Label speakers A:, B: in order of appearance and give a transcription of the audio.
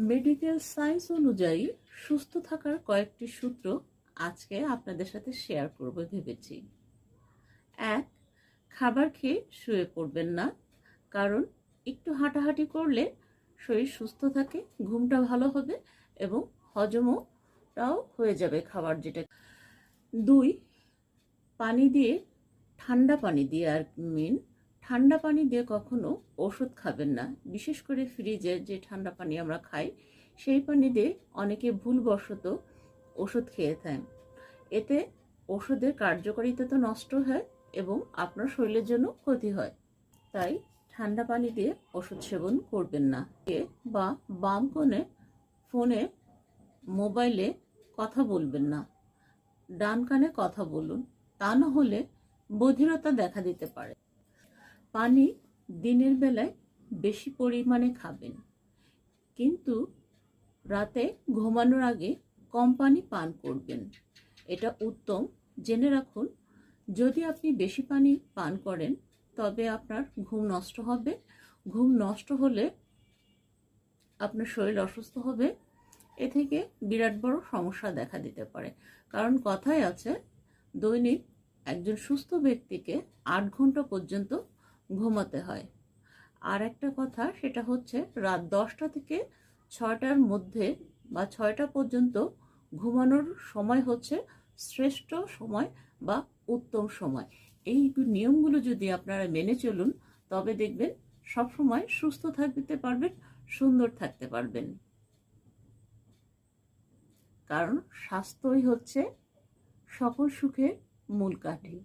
A: Medical science অনুযায়ী সুস্থ থাকার কয়েকটি সূত্র আজকে আপনাদের সাথে শেয়ার করব ভেবেছি। 1. খাবার খেয়ে শুয়ে পড়বেন না, কারণ একটু হাঁটাহাঁটি করলে শরীর সুস্থ থাকে, ঘুমটা ভালো হবে এবং হজমটাও হয়ে যাবে খাবার যেটা। 2. পানি দিয়ে, ঠান্ডা পানি দিয়ে, আর ঠান্ডা পানি দিয়ে কখনো ওষুধ খাবেন না। বিশেষ করে ফ্রিজের যে ঠান্ডা পানি আমরা খাই, সেই পানি দিয়ে অনেকে ভুলবশত ওষুধ খেয়ে থাকেন। এতে ওষুধের কার্যকারিতা তো নষ্ট হয় এবং আপনার শরীরের জন্য ক্ষতি হয়। তাই ঠান্ডা পানি দিয়ে ওষুধ সেবন করবেন না। বা বাম কোণে ফোনে, মোবাইলে কথা বলবেন না। ডান কানে কথা বলুন, তা না হলে বধিরতা দেখা দিতে পারে। পানি দিনের বেলায় বেশি পরিমাণে খাবেন, কিন্তু রাতে ঘুমানোর আগে কম পানি পান করবেন। এটা উত্তম। জেনে রাখুন, যদি আপনি বেশি পানি পান করেন তবে আপনার ঘুম নষ্ট হবে। ঘুম নষ্ট হলে আপনার শরীর অসুস্থ হবে। এ থেকে বিরাট বড় সমস্যা দেখা দিতে পারে। কারণ কথায় আছে, দৈনিক একজন সুস্থ ব্যক্তিকে 8 ঘন্টা পর্যন্ত ঘুমাতে হয়। আর একটা কথা, সেটা হচ্ছে রাত 10টা থেকে 6টার মধ্যে বা 6টা পর্যন্ত ঘুমানোর সময় হচ্ছে শ্রেষ্ঠ সময় বা উত্তম সময়। এই নিয়মগুলো যদি আপনারা মেনে চলুন, তবে দেখবেন সবসময় সুস্থ থাকতে পারবেন, সুন্দর থাকতে পারবেন। কারণ স্বাস্থ্যই হচ্ছে সকল সুখের মূল কাঠি।